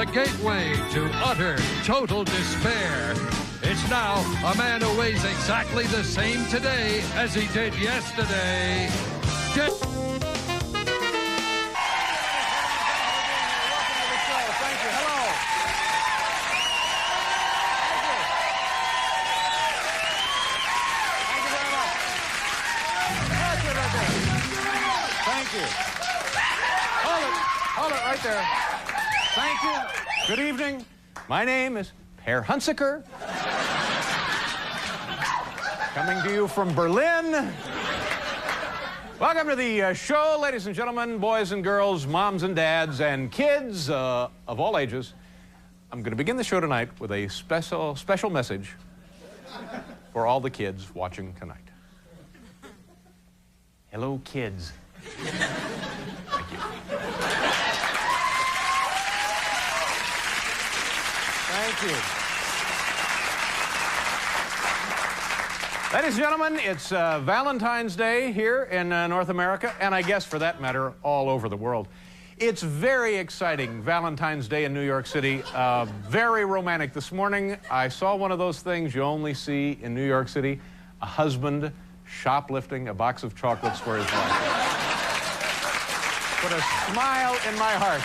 the gateway to utter, total despair. It's now a man who weighs exactly the same today as he did yesterday. Hold it right there. Thank you. Good evening. My name is Per Hunsaker. Coming to you from Berlin. Welcome to the show, ladies and gentlemen, boys and girls, moms and dads, and kids of all ages. I'm going to begin the show tonight with a special message for all the kids watching tonight. Hello, kids. Thank you. Thank you. Ladies and gentlemen, it's Valentine's Day here in North America, and I guess, for that matter, all over the world. It's very exciting, Valentine's Day in New York City. Very romantic. This morning, I saw one of those things you only see in New York City, a husband shoplifting a box of chocolates for his wife. Put a smile in my heart.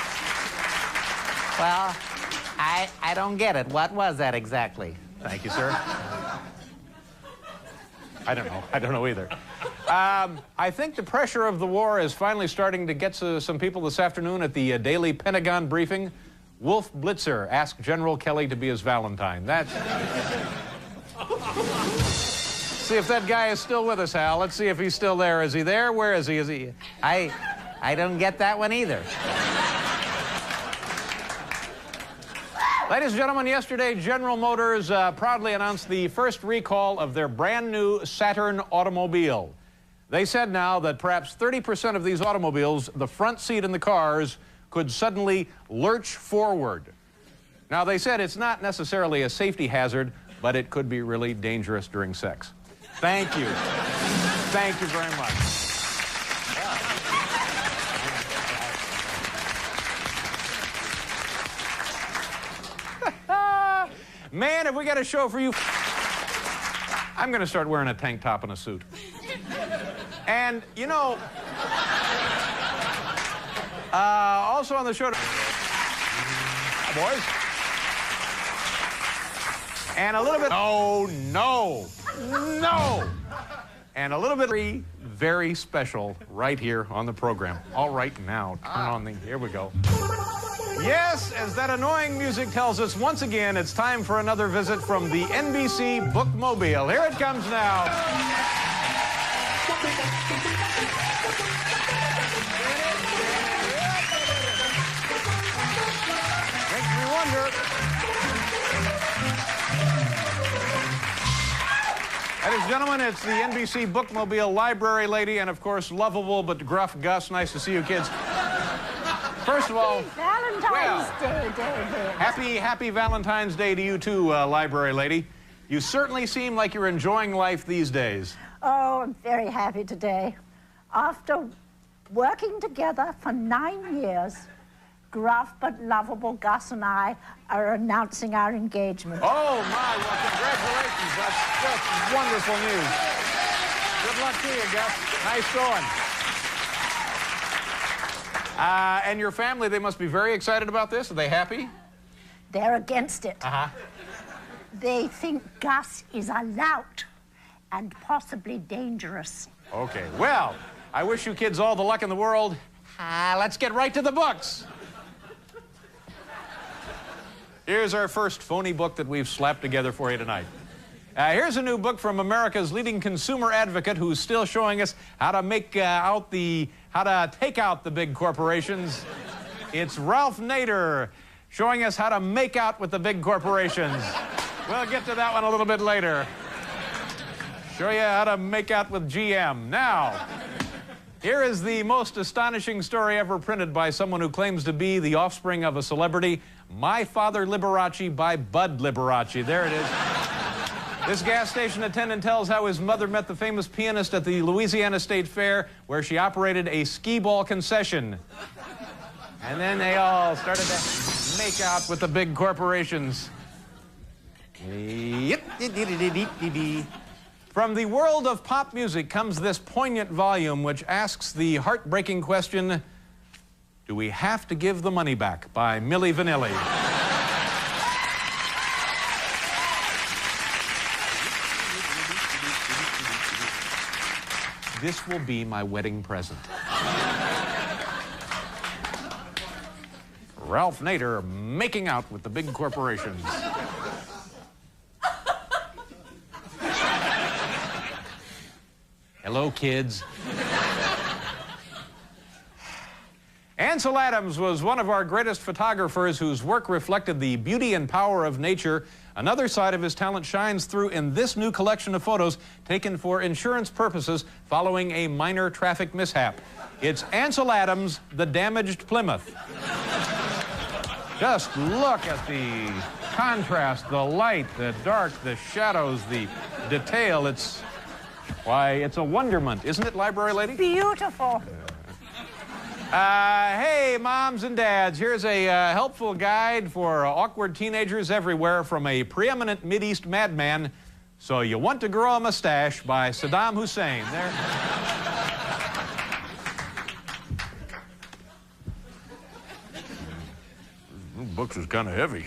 Well, I don't get it. What was that exactly? Thank you, sir. I don't know. I don't know either. I think the pressure of the war is finally starting to get to some people this afternoon at the daily Pentagon briefing. Wolf Blitzer asked General Kelly to be his Valentine. That's... See if that guy is still with us, Hal. Let's see if he's still there. Is he there? Where is he? Is he... I don't get that one either. Ladies and gentlemen, yesterday General Motors proudly announced the first recall of their brand new Saturn automobile. They said now that perhaps 30% of these automobiles, the front seat in the cars, could suddenly lurch forward. Now, they said it's not necessarily a safety hazard, but it could be really dangerous during sex. Thank you. Thank you very much. Man, have we got a show for you. I'm going to start wearing a tank top and a suit. And, you know, also on the show, boys, and a little bit, no, and a little bit very, very special right here on the program. All right, now, turn on the, here we go. Yes, as that annoying music tells us, once again, it's time for another visit from the NBC Bookmobile. Here it comes now. Makes me wonder. Ladies and gentlemen, it's the NBC Bookmobile library lady and, of course, lovable but gruff Gus. Nice to see you kids. First of all, Valentine's Day, David. Happy Valentine's Day to you too, library lady. You certainly seem like you're enjoying life these days. Oh, I'm very happy today. After working together for 9 years, gruff but lovable Gus and I are announcing our engagement. Oh, my, well, congratulations. That's wonderful news. Good luck to you, Gus. Nice going. And your family, they must be very excited about this. Are they happy? They're against it. Uh-huh. They think Gus is a lout and possibly dangerous. Okay, well, I wish you kids all the luck in the world. Let's get right to the books. Here's our first phony book that we've slapped together for you tonight. Here's a new book from America's leading consumer advocate who's still showing us how to how to take out the big corporations. It's Ralph Nader showing us how to make out with the big corporations. We'll get to that one a little bit later. Show you how to make out with GM. Now, here is the most astonishing story ever printed by someone who claims to be the offspring of a celebrity. My Father Liberace by Bud Liberace. There it is. This gas station attendant tells how his mother met the famous pianist at the Louisiana State Fair, where she operated a skee ball concession. And then they all started to make out with the big corporations. From the world of pop music comes this poignant volume which asks the heartbreaking question, do we have to give the money back, by Milli Vanilli. This will be my wedding present. Ralph Nader making out with the big corporations. Hello, kids. Ansel Adams was one of our greatest photographers whose work reflected the beauty and power of nature. Another side of his talent shines through in this new collection of photos taken for insurance purposes following a minor traffic mishap. It's Ansel Adams, The Damaged Plymouth. Just look at the contrast, the light, the dark, the shadows, the detail. Why, it's a wonderment. Isn't it, library lady? Beautiful. Hey, moms and dads, here's a helpful guide for awkward teenagers everywhere from a preeminent Mideast madman. So You Want to Grow a Mustache by Saddam Hussein. There. This book is kind of heavy.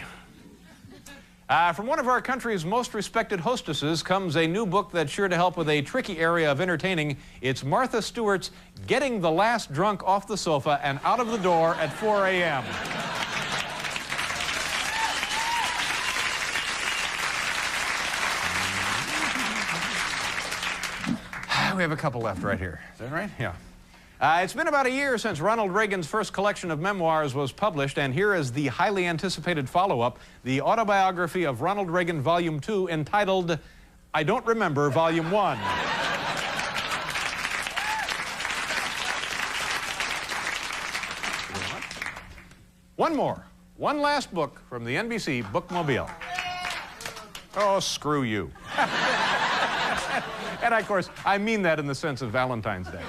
From one of our country's most respected hostesses comes a new book that's sure to help with a tricky area of entertaining. It's Martha Stewart's Getting the Last Drunk Off the Sofa and Out of the Door at 4 a.m. We have a couple left right here. Is that right? Yeah. It's been about a year since Ronald Reagan's first collection of memoirs was published, and here is the highly anticipated follow-up, the autobiography of Ronald Reagan, Volume 2, entitled I Don't Remember, Volume 1. One more. One last book from the NBC Bookmobile. Oh, screw you. And, of course, I mean that in the sense of Valentine's Day.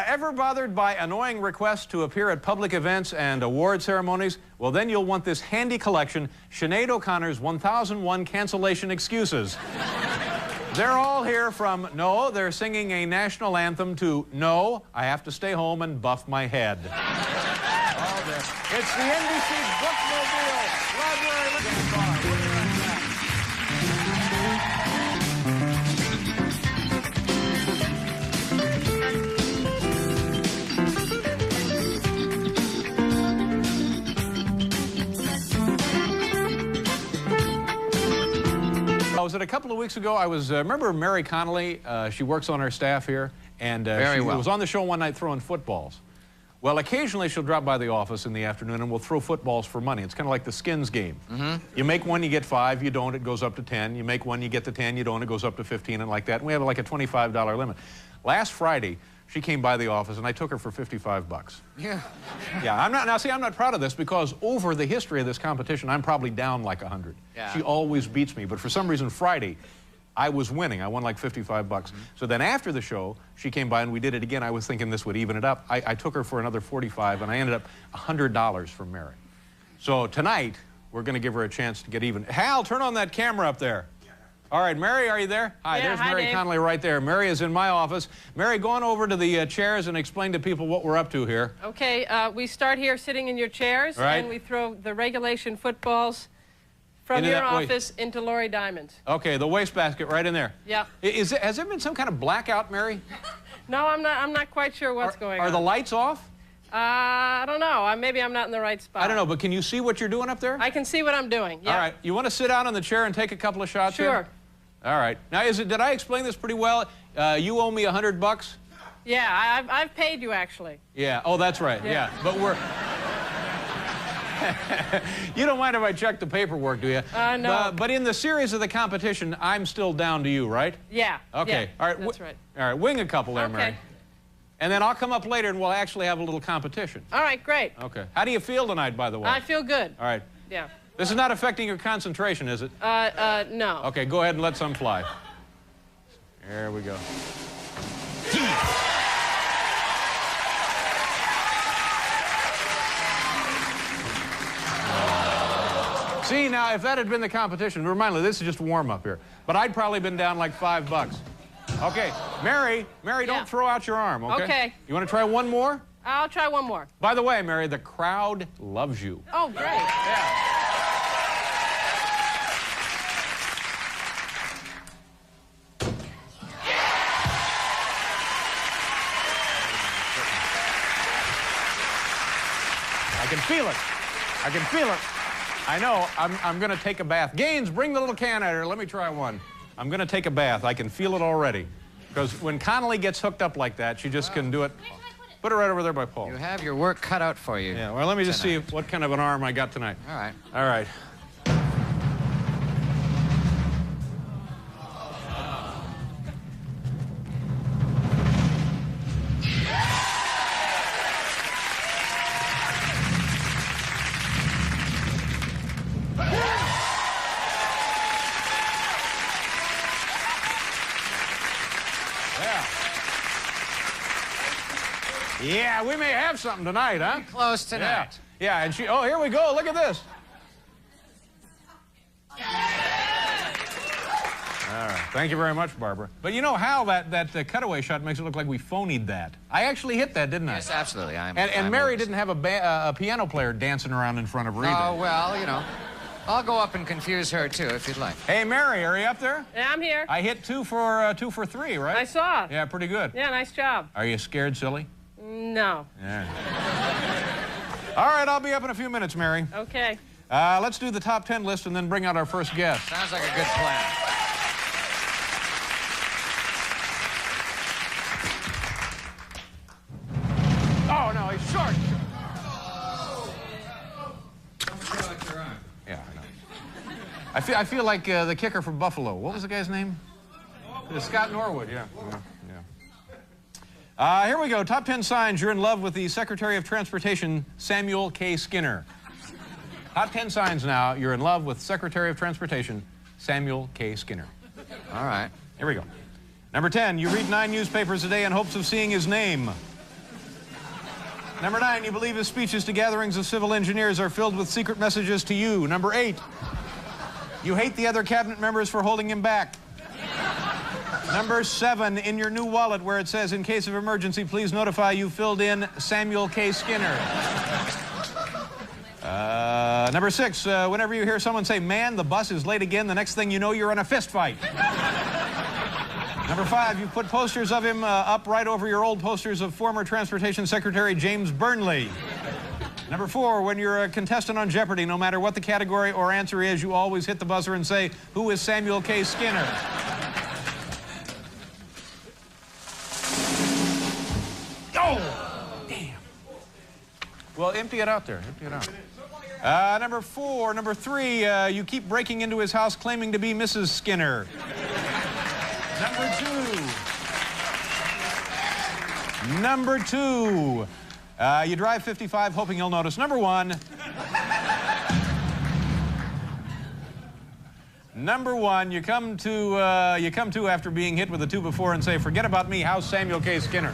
Ever bothered by annoying requests to appear at public events and award ceremonies? Well, then you'll want this handy collection, Sinead O'Connor's 1001 Cancellation Excuses. They're all here from no, they're singing a national anthem to no, I have to stay home and buff my head. It's the NBC Bookmobile Library Living Bar. Was it a couple of weeks ago? I was, remember Mary Connolly? She works on our staff here, and she was on the show one night throwing footballs. Well, occasionally she'll drop by the office in the afternoon and we'll throw footballs for money. It's kind of like the skins game. You make one, you get 5, you don't, it goes up to 10. You make one, you get the 10, you don't, it goes up to 15, and like that. And we have like a $25 limit. Last Friday, she came by the office and I took her for 55 bucks. Yeah. Yeah, I'm not proud of this because over the history of this competition, I'm probably down like 100. Yeah. She always beats me, but for some reason Friday, I was winning. I won like 55 bucks. So then after the show, she came by and we did it again. I was thinking this would even it up. I took her for another 45 and I ended up $100 from Mary. So tonight, we're gonna give her a chance to get even. Hal, turn on that camera up there. All right, Mary, are you there? Hi, yeah, there's Mary Dave. Connolly right there. Mary is in my office. Mary, go on over to the chairs and explain to people what we're up to here. Okay, we start here sitting in your chairs, right, and we throw the regulation footballs from your office into Lori Diamond's. Okay, the wastebasket right in there. Yeah. Has there been some kind of blackout, Mary? No, I'm not quite sure what's going on. Are the lights off? I don't know. Maybe I'm not in the right spot. I don't know, but can you see what you're doing up there? I can see what I'm doing, yeah. All right, you want to sit down in the chair and take a couple of shots here? Sure. All right. Now, did I explain this pretty well? You owe me $100 bucks? Yeah, I've paid you, actually. Yeah. Oh, that's right. Yeah. But we're... You don't mind if I check the paperwork, do you? No. But in the series of the competition, I'm still down to you, right? Yeah. Okay. Yeah, all right. That's right. All right. Wing a couple there, Okay. Mary. And then I'll come up later and we'll actually have a little competition. All right, great. Okay. How do you feel tonight, by the way? I feel good. All right. Yeah. This is not affecting your concentration, is it? No. Okay, go ahead and let some fly. There we go. See, now, if that had been the competition, remind me, this is just a warm-up here, but I'd probably been down like $5. Okay, Mary, don't throw out your arm, okay? Okay. You want to try one more? I'll try one more. By the way, Mary, the crowd loves you. Oh, great. Yeah. I can feel it. I can feel it. I know. I'm going to take a bath. Gaines, bring the little can at her. Let me try one. I'm going to take a bath. I can feel it already. Because when Connolly gets hooked up like that, she just can do it. Put it right over there by Paul. You have your work cut out for you. Yeah, well, let me just see what kind of an arm I got tonight. All right. All right. Yeah, we may have something tonight, huh? Close tonight. Yeah, and she, oh, here we go. Look at this. All right. Thank you very much, Barbara. But you know how that cutaway shot makes it look like we phonied that. I actually hit that, didn't I? Yes, absolutely. And Mary didn't have a piano player dancing around in front of her either. Oh, well, you know. I'll go up and confuse her, too, if you'd like. Hey, Mary, are you up there? Yeah, I'm here. I hit 2 for 3, right? I saw it. Yeah, pretty good. Yeah, nice job. Are you scared, silly? No. Yeah. All right, I'll be up in a few minutes, Mary. Okay. Let's do the top 10 list and then bring out our first guest. Sounds like a good plan. Oh, no, he's short. Yeah, I know. I feel like the kicker from Buffalo. What was the guy's name? Scott Norwood, yeah. Here we go. Top 10 signs you're in love with the Secretary of Transportation, Samuel K. Skinner. Top 10 signs now you're in love with Secretary of Transportation, Samuel K. Skinner. All right. Here we go. Number 10, you read 9 newspapers a day in hopes of seeing his name. Number 9, you believe his speeches to gatherings of civil engineers are filled with secret messages to you. Number 8, you hate the other cabinet members for holding him back. Number 7, in your new wallet where it says, in case of emergency, please notify you filled in Samuel K. Skinner. Number 6, whenever you hear someone say, man, the bus is late again, the next thing you know, you're in a fist fight. Number 5, you put posters of him up right over your old posters of former Transportation Secretary James Burnley. Number 4, when you're a contestant on Jeopardy, no matter what the category or answer is, you always hit the buzzer and say, who is Samuel K. Skinner? Oh, damn. Well, empty it out there. Empty it out. Number 3, you keep breaking into his house claiming to be Mrs. Skinner. Number 2, you drive 55 hoping he'll notice. Number 1, you come to after being hit with a 2 before and say, forget about me, how's Samuel K. Skinner?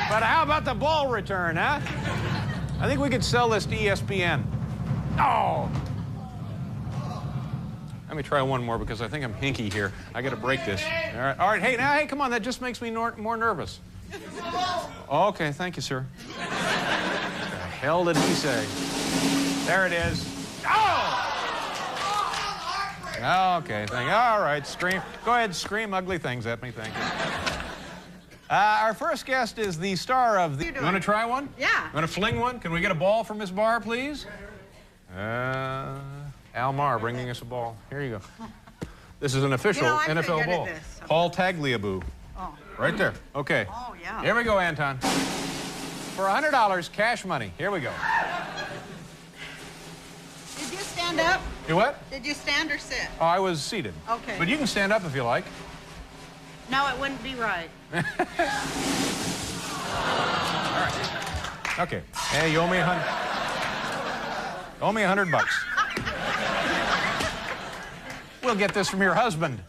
But how about the ball return, huh? I think we could sell this to ESPN. Oh! Let me try one more because I think I'm hinky here. I got to break this. All right. Hey, come on. That just makes me more nervous. Okay, thank you, sir. What the hell did he say? There it is. Oh! Okay, thank you. All right, scream. Go ahead, scream ugly things at me. Thank you. Our first guest is the star of the... You want to try one? Yeah. You want to fling one? Can we get a ball from Miss Barr, please? Al Marr bringing us a ball. Here you go. This is an official NFL ball. Paul Tagliabue. Oh. Right there. Okay. Oh, yeah. Here we go, Anton. For $100, cash money. Here we go. Did you stand up? You what? Did you stand or sit? Oh, I was seated. Okay. But you can stand up if you like. No, it wouldn't be right. All right. Okay. Hey, you owe me $100. Owe me $100. We'll get this from your husband.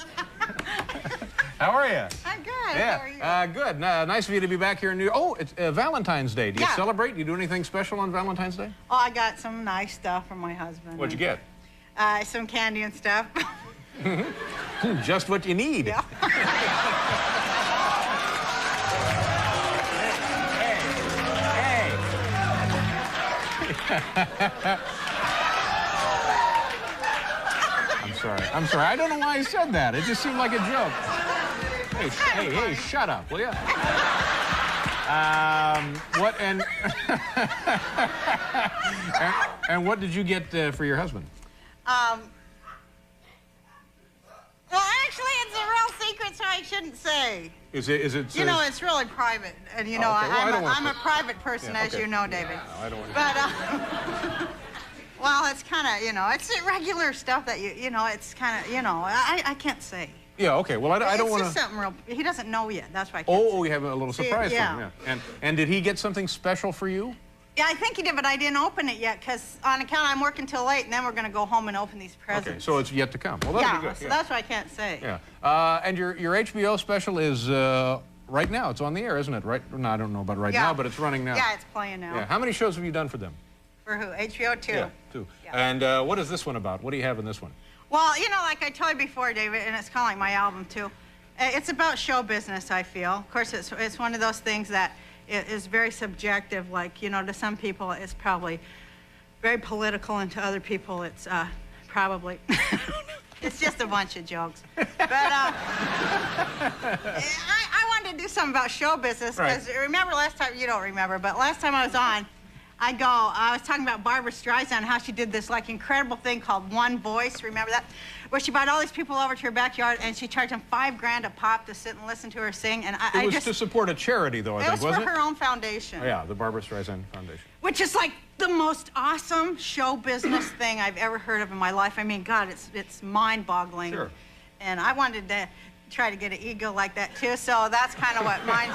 How are you? I'm good. Yeah. How are you? Good. Nice of you to be back here in New York. Oh, it's Valentine's Day. Do you celebrate? Do you do anything special on Valentine's Day? Oh, I got some nice stuff from my husband. What'd you get? Some candy and stuff. Just what you need. Yeah. I'm sorry. I don't know why I said that. It just seemed like a joke. Hey, shut up, will you? What and what did you get for your husband? Well, actually, it's a real secret, so I shouldn't say. Is it? You know, it's really private, and you know, okay. Well, I'm a private person, as you know, David. Yeah, no, I don't want to. But well, it's kind of, you know, it's irregular stuff that you know, it's kind of, you know, I can't say. Yeah. Okay. Well, I don't want to. It's just something real. He doesn't know yet. That's why I can't say. Oh, we have a little surprise for him. Yeah. And did he get something special for you? Yeah, I think he did, but I didn't open it yet because on account I'm working till late, and then we're going to go home and open these presents. Okay, so it's yet to come. Well, that'll be good. So that's why I can't say. Yeah. And your HBO special is right now. It's on the air, isn't it? Right? No, I don't know about now, but it's running now. Yeah, it's playing now. Yeah. How many shows have you done for them? For who? HBO 2. Yeah, 2. Yeah. And what is this one about? What do you have in this one? Well, you know, like I told you before, David, and it's kind of like my album too. It's about show business, I feel. Of course, it's one of those things that is very subjective. Like, you know, to some people, it's probably very political, and to other people, it's probably it's just a bunch of jokes. But I wanted to do something about show business because remember last time, you don't remember, but last time I was on, I was talking about Barbra Streisand, how she did this like incredible thing called One Voice. Remember that? Where she brought all these people over to her backyard and she charged them $5 grand a pop to sit and listen to her sing. And it was to support a charity, though, I think, wasn't it? It was for her own foundation. Oh, yeah, the Barbra Streisand Foundation. Which is like the most awesome show business thing I've ever heard of in my life. I mean, God, it's mind-boggling. Sure. And I wanted to try to get an ego like that too, so that's kind of what mine's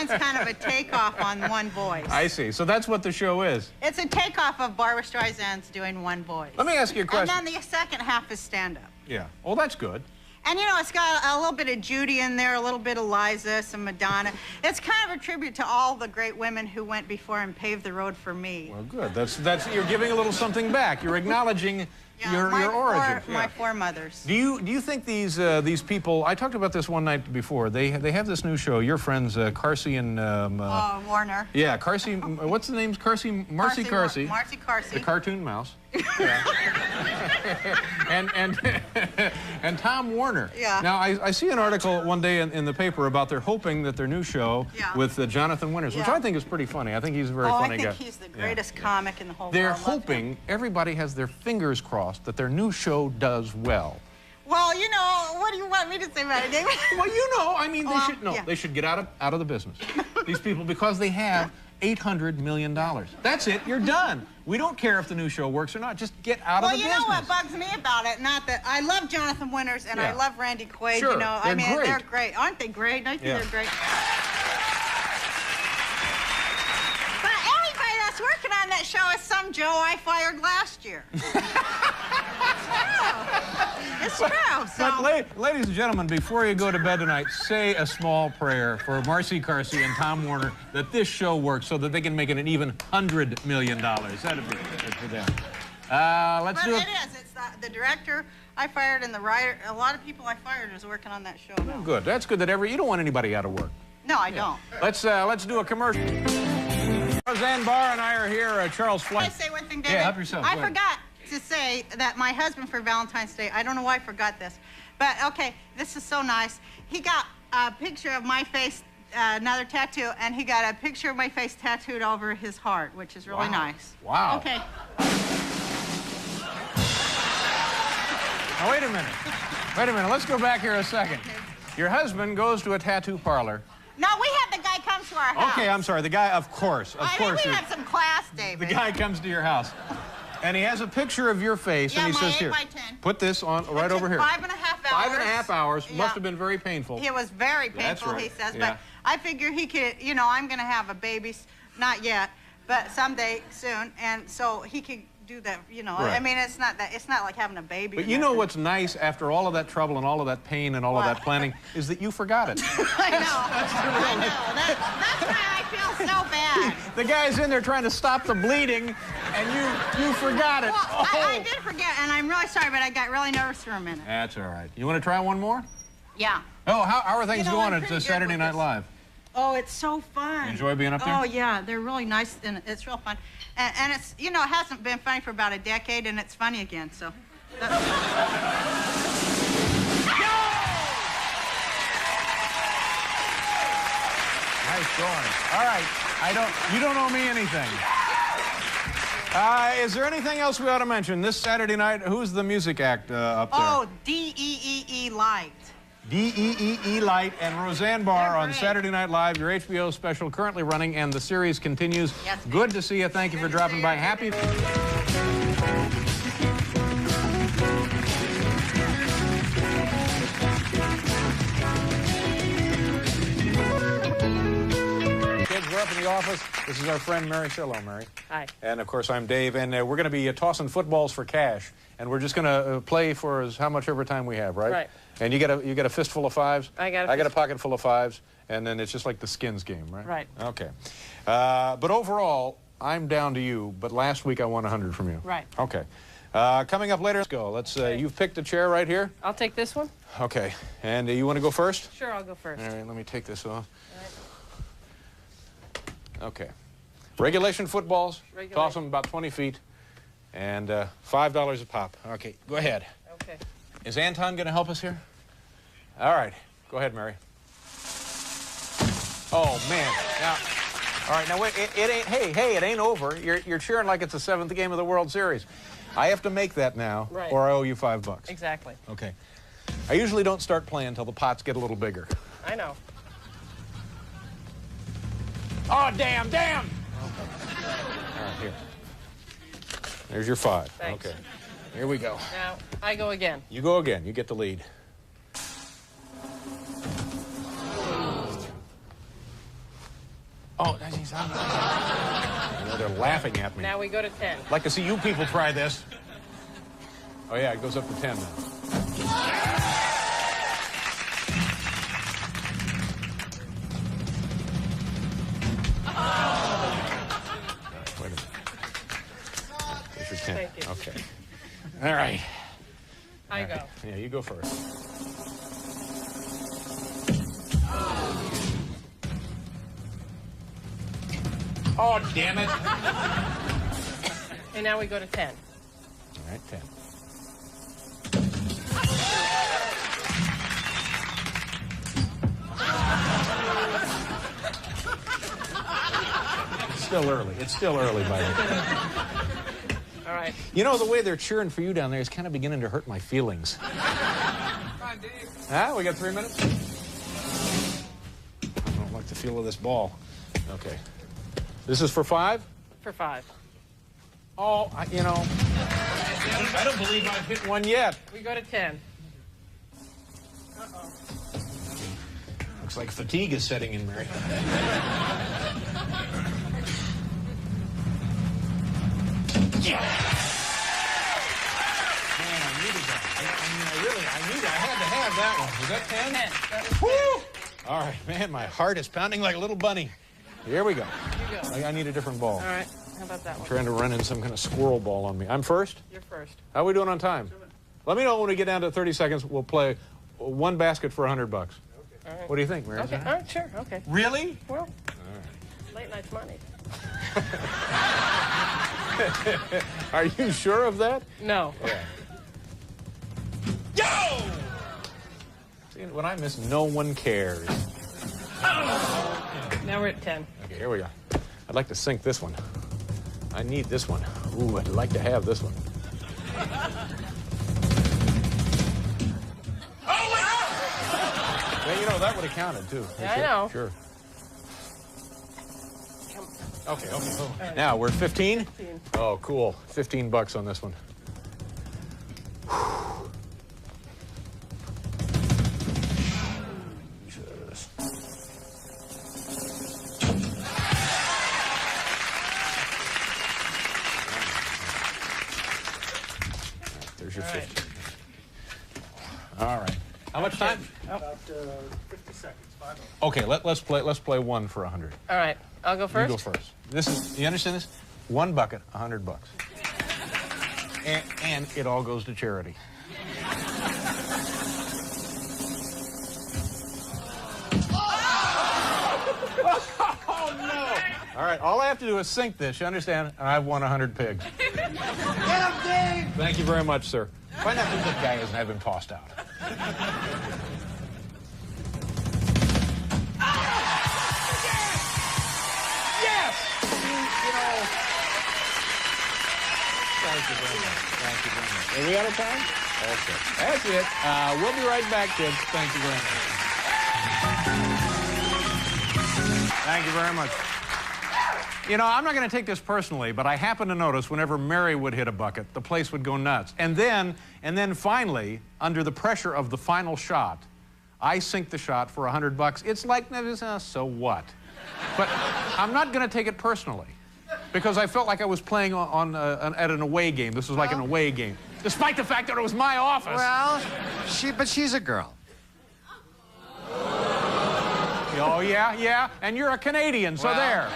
kind of a takeoff on One Voice. I see. So that's what the show is. It's a takeoff of Barbra Streisand's doing One Voice. Let me ask you a question. And then the second half is stand-up. Yeah. Oh, that's good. And you know, it's got a little bit of Judy in there, a little bit of Liza, some Madonna. It's kind of a tribute to all the great women who went before and paved the road for me. Well, good. That's you're giving a little something back. You're acknowledging your origin. My foremothers. Do you think these people? I talked about this one night before. They have this new show. Your friends Carsey and Warner. Yeah, Carsey. What's the name? Carsey. Marcy Carsey. Marcy Carsey. The cartoon mouse. and Tom Warner. Yeah. Now I see an article one day in the paper about they're hoping that their new show with Jonathan Winters, which I think is pretty funny. I think he's a very funny guy. I think he's the greatest comic in the whole They're world. hoping everybody has their fingers crossed that their new show does well. Well, you know, what do you want me to say about it, David? Well, you know, I mean, they should get out of the business. These people, because they have $800 million. That's it. You're done. We don't care if the new show works or not. Just get out of the business. Well, you know what bugs me about it? Not that I love Jonathan Winters and I love Randy Quaid. Sure, you know, they're I mean, great. they're great. Aren't they great? I think they're great. But anybody that's working on that show is some Joe I fired last year. It's true. So. But ladies and gentlemen, before you go to bed tonight, say a small prayer for Marcy Carsey and Tom Warner that this show works so that they can make it an even $100 million. That'd be good for them. Let's do it. It is. It's the director I fired and the writer. A lot of people I fired is working on that show now. Oh, good. That's good that you don't want anybody out of work. No, I don't. Let's do a commercial. Roseanne Barr and I are here. Charles Fleischer. Can I say one thing, David? Yeah, help yourself. I forgot to say that my husband for Valentine's Day, I don't know why I forgot this, but okay, this is so nice. He got a picture of my face, another tattoo, and he got a picture of my face tattooed over his heart, which is really nice. Wow. Okay. Now, wait a minute. Wait a minute. Let's go back here a second. Your husband goes to a tattoo parlor. No, we had the guy come to our house. Okay, I'm sorry. The guy, of course. I mean, we have some class, David. The guy comes to your house. And he has a picture of your face, and he says, here, 8x10. put this on right over here. 5.5 hours. 5.5 hours. Must have been very painful. It was very painful, That's right. he says. Yeah. But I figure he could, you know, I'm going to have a baby, not yet, but someday soon. And so he could do that, you know. Right. I mean, it's not like having a baby. But you know what's nice after all of that trouble and all of that pain and all of that planning is that you forgot it. I know. That's why I feel so bad. The guy's in there trying to stop the bleeding, and you forgot it. Well, I did forget, and I'm really sorry, but I got really nervous for a minute. That's all right. You want to try one more? Yeah. Oh, how are things going I'm at pretty good Saturday with Night this. Live? Oh, it's so fun. You enjoy being up there? Oh, yeah. They're really nice, and it's real fun. And it's, you know, it hasn't been funny for about a decade, and it's funny again, so. Nice going. All right. You don't owe me anything. Is there anything else we ought to mention? This Saturday night, who's the music act up there? Oh, D-E-E-E Light. D-E-E-E Light and Roseanne Barr They're on great. Saturday Night Live, your HBO special currently running, and the series continues. Yes, Good to see you. Thank you for dropping by. Happy. Kids, we're up in the office. This is our friend Mary. Say hello, Mary. Hi. And of course, I'm Dave, and we're going to be tossing footballs for cash, and we're just going to play for how much overtime we have, right? Right. And you get a fistful of fives. I got a pocket full of fives, and then it's just like the skins game, right? Right. Okay. But overall, I'm down to you. But last week I won 100 from you. Right. Okay. Coming up later, let's go. Okay. You've picked a chair right here. I'll take this one. Okay. And you want to go first? Sure, I'll go first. All right. Let me take this off. Okay. Regulation footballs. Regulation. Toss them about 20 feet, and $5 a pop. Okay. Go ahead. Okay. Is Anton going to help us here? All right. Go ahead, Mary. Oh, man. Now, all right. Now, wait. It ain't. Hey, it ain't over. You're cheering like it's the 7th game of the World Series. I have to make that now, Right. or I owe you $5. Exactly. Okay. I usually don't start playing until the pots get a little bigger. I know. Oh, damn. Okay. All right, here. There's your 5. Thanks. Okay. Here we go. Now, I go again. You go again. You get the lead. Oh, geez, I know they're laughing at me. Now we go to 10. I'd like to see you people try this. Oh, yeah, it goes up to 10 now. Wait a minute. There's your 10. Thank you. Okay. All right. I go. Yeah, you go first. Oh, damn it. And now we go to 10. All right, 10. It's still early, by the way. All right. You know, the way they're cheering for you down there is kind of beginning to hurt my feelings. We got 3 minutes? I don't like the feel of this ball. Okay. This is for 5? For 5. Oh, I don't believe I've hit one yet. We go to 10. Looks like fatigue is setting in, Mary. Yeah. Man, I needed that. I had to have that one. Was that 10? 10. Woo! All right, man, my heart is pounding like a little bunny. Here we go. You go. I need a different ball. All right. How about that one? Trying to run in some kind of squirrel ball on me. I'm first? You're first. How are we doing on time? Let me know when we get down to 30 seconds. We'll play one basket for $100. All right. What do you think, Mary? Okay. All right, sure. Okay. Really? Well, late night's money. Are you sure of that? No. Yeah. Yo! See, when I miss, no one cares. Now we're at 10. Okay, here we go. I'd like to sink this one. I need this one. Ooh, I'd like to have this one. Well, that would have counted, too. Yeah, I know. Sure. Okay. Right. Now, we're 15? 15. Oh, cool. $15 on this one. Jesus. There's your 50. All right. How much time? About 50 seconds. 5 Okay, let's play one for 100. All right, I'll go first. You go first. This is, you understand this? One bucket, $100. And it all goes to charity. Oh, no. All right, all I have to do is sink this, you understand? And I've won 100 pigs. Get him, Dave! Thank you very much, sir. Find out who that guy is and have him tossed out. Yes! You know. Thank you very much. Thank you very much. Are we out of time? Okay. That's it. We'll be right back, kids. Thank you very much. Thank you very much. You know, I'm not going to take this personally, but I happen to notice whenever Mary would hit a bucket, the place would go nuts. And then finally, under the pressure of the final shot, I sink the shot for $100. It's like, so what? But I'm not going to take it personally, because I felt like I was playing at an away game. This was like an away game, despite the fact that it was my office. Well, but she's a girl. Oh, yeah, and you're a Canadian, so Well, there.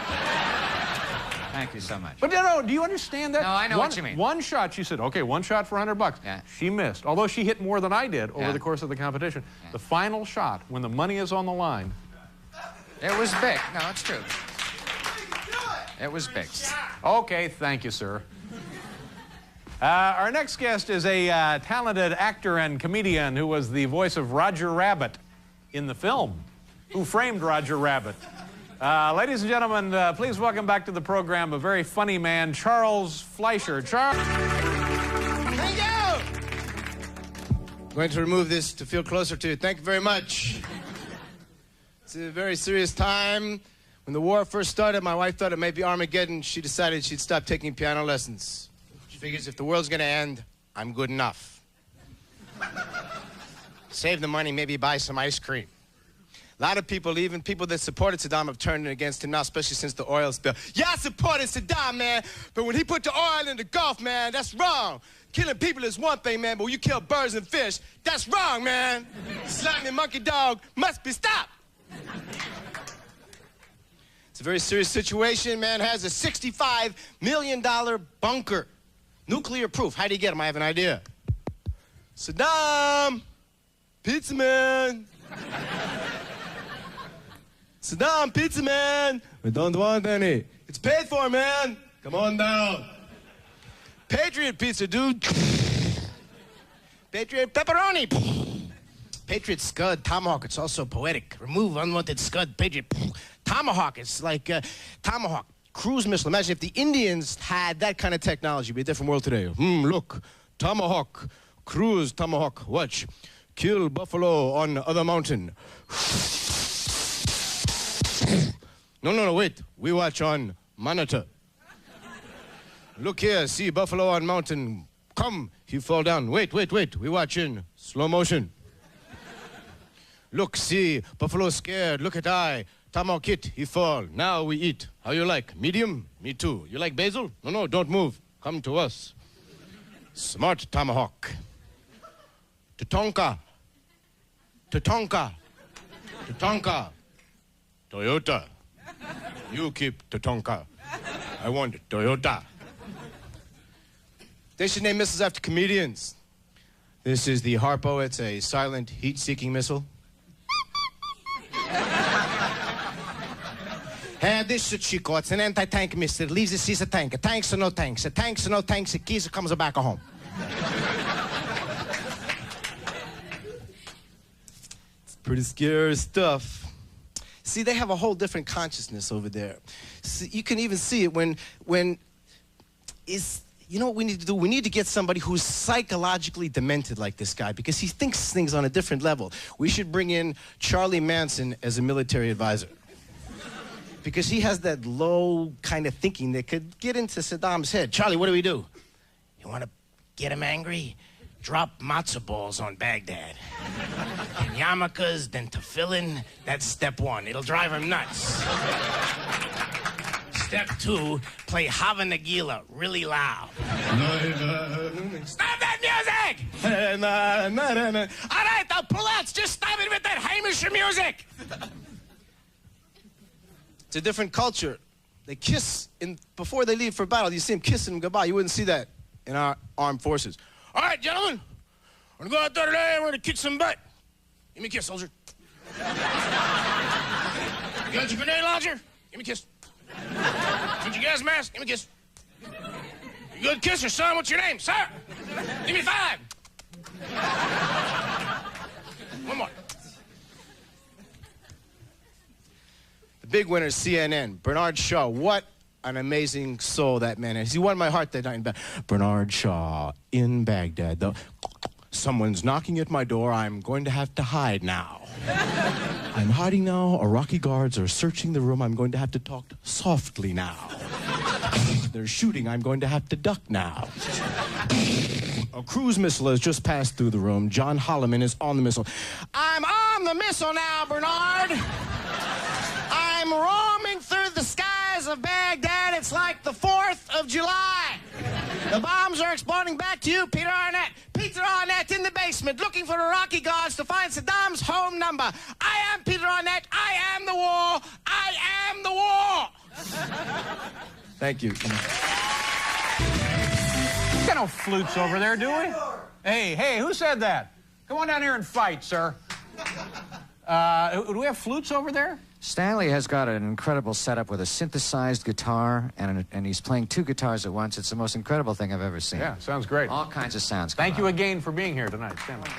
Thank you so much. But no, do you understand that? No, I know what you mean. One shot, she said, okay, one shot for $100. Yeah. She missed, although she hit more than I did over Yeah. the course of the competition. Yeah. The final shot, when the money is on the line. It was big. No, it's true. It was big. Okay, thank you, sir. Our next guest is a talented actor and comedian who was the voice of Roger Rabbit in the film Who Framed Roger Rabbit. Ladies and gentlemen, please welcome back to the program a very funny man, Charles Fleischer. Charles. Thank you. I'm going to remove this to feel closer to you. Thank you very much. It's a very serious time. When the war first started, my wife thought it might be Armageddon. She decided she'd stop taking piano lessons. She figures if the world's going to end, I'm good enough. Save the money, maybe buy some ice cream. A lot of people, even people that supported Saddam, have turned against him now, especially since the oil spill. Yeah, I supported Saddam, man, but when he put the oil in the Gulf, man, that's wrong. Killing people is one thing, man, but when you kill birds and fish, that's wrong, man. Slimy monkey dog must be stopped. It's a very serious situation. Man has a $65 million bunker. Nuclear proof. How do you get him? I have an idea. Saddam, pizza man. Saddam, pizza man. We don't want any. It's paid for, man. Come on down. Patriot pizza, dude. Patriot pepperoni. Patriot scud, tomahawk. It's also poetic. Remove unwanted scud, patriot. Tomahawk. It's like tomahawk cruise missile. Imagine if the Indians had that kind of technology. It'd be a different world today. Look, tomahawk, cruise tomahawk. Watch. Kill buffalo on other mountain. No, wait. We watch on monitor. Look here, see buffalo on mountain. Come, he fall down. Wait. We watch in slow motion. Look, see, buffalo scared. Look at eye. Tomahawk hit, he fall. Now we eat. How you like? Medium? Me too. You like basil? No, don't move. Come to us. Smart tomahawk. Tatonka. Toyota. You keep Tatonka. I want Toyota. They should name missiles after comedians. This is the Harpo. It's a silent, heat-seeking missile. This is Chico. It's an anti-tank missile. It leaves a sees a tank. A tanks or no tanks. A tanks or no tanks. A keys comes back home. It's pretty scary stuff. See, they have a whole different consciousness over there. See, you can even see it when you know what we need to do? We need to get somebody who's psychologically demented like this guy, because he thinks things on a different level. We should bring in Charlie Manson as a military advisor, because he has that low kind of thinking that could get into Saddam's head. Charlie, what do we do? You want to get him angry? Drop matzo balls on Baghdad. And yarmulkes, then tefillin. That's step one. It'll drive him nuts. Step two, play Hava Nagila really loud. Stop that music! All right, now pull out. Just stop it with that Hamisher music. It's a different culture. They kiss before they leave for battle. You see them kissing goodbye. You wouldn't see that in our armed forces. All right, gentlemen. We're going to go out there today and we're going to kick some butt. Give me a kiss, soldier. You got your grenade launcher? Give me a kiss. Put your gas mask? Give me a kiss. You good kisser, son? What's your name? Sir? Give me 5. One more. The big winner is CNN. Bernard Shaw. What an amazing soul that man is. He won my heart that night in Baghdad. Bernard Shaw in Baghdad. Someone's knocking at my door. I'm going to have to hide now. I'm hiding now. Iraqi guards are searching the room. I'm going to have to talk softly now. They're shooting. I'm going to have to duck now. A cruise missile has just passed through the room. John Holloman is on the missile. I'm on the missile now, Bernard. I'm roaming through the skies of Baghdad. It's like the 4th of July. The bombs are exploding back to you, Peter Arnett. Peter Arnett in the basement, looking for Iraqi guards to find Saddam's home number. I am Peter Arnett. I am the war. I am the war. Thank you. We got no flutes over there, do we? Hey, who said that? Come on down here and fight, sir. Do we have flutes over there? Stanley has got an incredible setup with a synthesized guitar, and he's playing 2 guitars at once. It's the most incredible thing I've ever seen. Yeah, sounds great. All kinds of sounds. Thank you again for being here tonight, Stanley.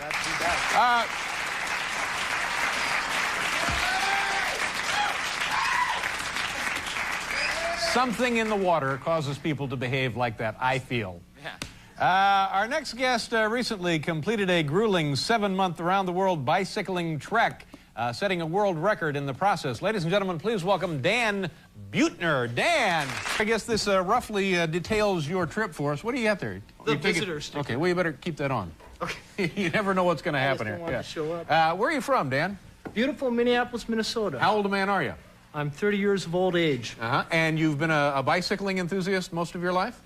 Something in the water causes people to behave like that, I feel. Yeah. Our next guest recently completed a grueling 7-month around-the-world bicycling trek, setting a world record in the process. Ladies and gentlemen, please welcome Dan Buettner. Dan, I guess this roughly details your trip for us. What do you got there? The visitor sticker. Okay, well, you better keep that on. Okay. You never know what's going to happen here. To show up. Where are you from, Dan? Beautiful Minneapolis, Minnesota. How old a man are you? I'm 30 years of old age. And you've been a bicycling enthusiast most of your life?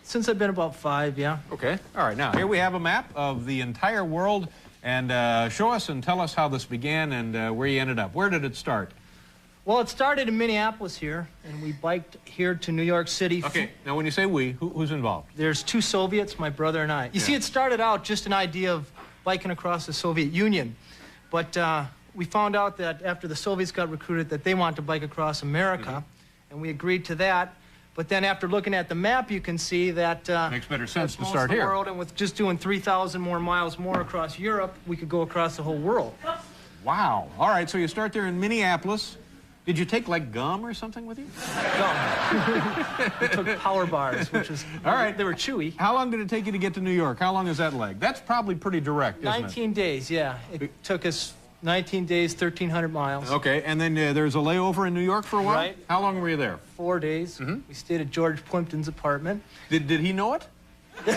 Since I've been about 5, yeah. Okay. All right. Now, here we have a map of the entire world. And show us and tell us how this began and where you ended up. Where did it start? Well, it started in Minneapolis here, and we biked here to New York City. Okay. Now, when you say we, who's involved? There's 2 Soviets, my brother and I. You see, it started out just an idea of biking across the Soviet Union. But we found out that after the Soviets got recruited that they wanted to bike across America, and we agreed to that. But then after looking at the map, you can see that makes better sense to start most of the here. world, and with just doing 3,000 more miles more across Europe, we could go across the whole world. Wow. All right, so you start there in Minneapolis. Did you take, like, gum or something with you? Gum. We took power bars, which is, all right. They were chewy. How long did it take you to get to New York? How long is that leg? That's probably pretty direct, isn't it? 19 days, yeah. It took us 19 days, 1,300 miles. Okay, and then there's a layover in New York for a while? Right. How long were you there? 4 days. We stayed at George Plimpton's apartment. Did he know it? He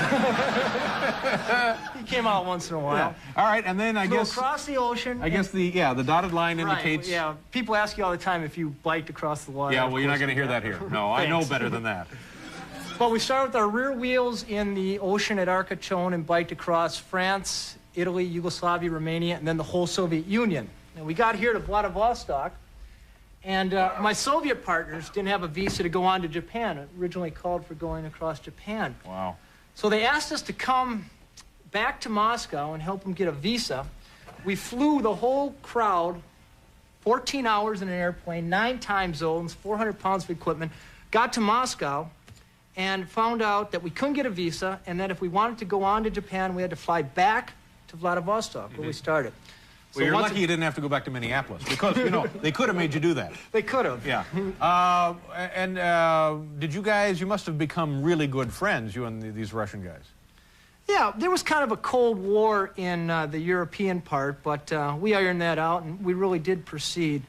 came out once in a while. Yeah. All right, and then I guess across the ocean. I guess the dotted line indicates. Right, yeah. People ask you all the time if you biked across the water. Yeah, well, you're not going to hear that here. No, I know better than that. But we started with our rear wheels in the ocean at Arcachon and biked across France, Italy, Yugoslavia, Romania, and then the whole Soviet Union. And we got here to Vladivostok, and my Soviet partners didn't have a visa to go on to Japan. It originally called for going across Japan. Wow. So they asked us to come back to Moscow and help them get a visa. We flew the whole crowd, 14 hours in an airplane, 9 time zones, 400 pounds of equipment, got to Moscow, and found out that we couldn't get a visa, and that if we wanted to go on to Japan, we had to fly back to Vladivostok, where we started. Well, you're lucky you didn't have to go back to Minneapolis, because, you know, they could have made you do that. They could have. Yeah. Did you guys, you must have become really good friends, you and these Russian guys. Yeah, there was kind of a Cold War in the European part, but we ironed that out, and we really did proceed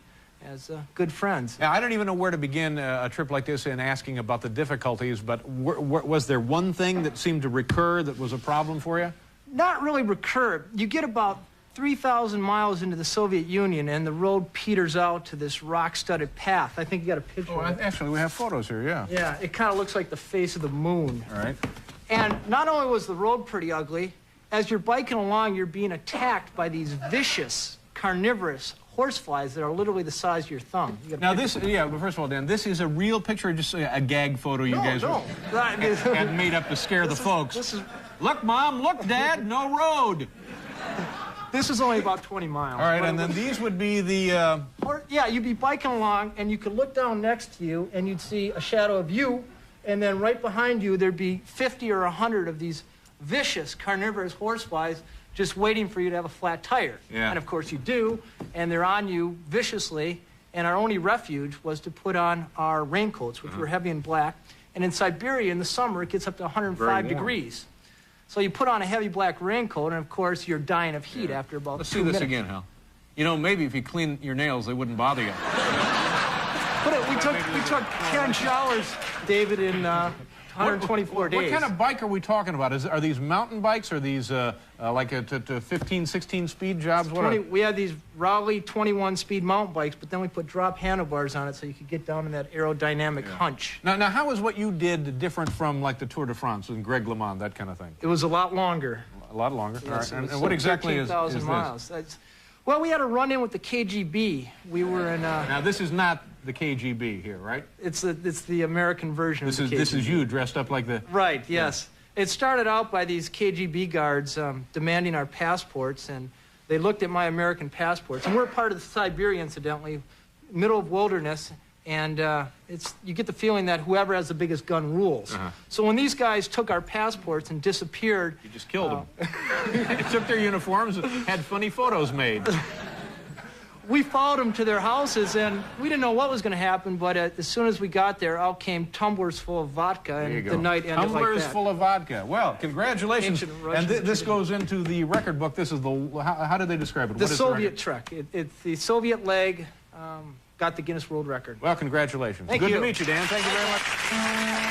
as good friends. Yeah, I don't even know where to begin a trip like this in asking about the difficulties, but was there one thing that seemed to recur that was a problem for you? Not really recur. You get about 3,000 miles into the Soviet Union, and the road peters out to this rock-studded path. I think you got a picture of it. Actually, we have photos here, yeah. Yeah, it kind of looks like the face of the moon. All right. And not only was the road pretty ugly, as you're biking along, you're being attacked by these vicious, carnivorous horseflies that are literally the size of your thumb. Now this, but first of all, Dan, this is a real picture or just a gag photo you guys had made up to scare the folks? Look, Mom, look, Dad, no road. This is only about 20 miles. All right, and then these would be the... Yeah, you'd be biking along, and you could look down next to you, and you'd see a shadow of you, and then right behind you, there'd be 50 or 100 of these vicious, carnivorous horseflies just waiting for you to have a flat tire. Yeah. And of course you do, and they're on you viciously, and our only refuge was to put on our raincoats, which were heavy and black. And in Siberia, in the summer, it gets up to 105 degrees. So you put on a heavy black raincoat, and of course you're dying of heat after about 2 minutes. Let's see this again, Hal. You know, maybe if you clean your nails, they wouldn't bother you. But we took 10 showers, David, in 124 days. What kind of bike are we talking about? Are these mountain bikes? Are these like a 15, 16 speed jobs? We had these Raleigh 21 speed mountain bikes, but then we put drop handlebars on it so you could get down in that aerodynamic hunch. Now, how is what you did different from like the Tour de France and Greg LeMond, that kind of thing? It was a lot longer. A lot longer. Yes, all right. And what exactly is this? Miles. Well, we had a run-in with the KGB. We were in... Now, this is not the KGB here, right? It's the American version of the KGB. This is you dressed up like the... Right, yes. Yeah. It started out by these KGB guards demanding our passports, and they looked at my American passports. And we're part of the Siberia, incidentally, middle of wilderness, and you get the feeling that whoever has the biggest gun rules. So when these guys took our passports and disappeared... You just killed them. They took their uniforms and had funny photos made. We followed them to their houses, and we didn't know what was going to happen, but as soon as we got there, out came tumblers full of vodka, and the night ended like that. Tumblers full of vodka. Well, congratulations. And this goes into the record book. This is the... How did they describe it? The Soviet truck. It's the Soviet leg got the Guinness World Record. Well, congratulations. Thank you. Good to meet you, Dan. Thank you very much.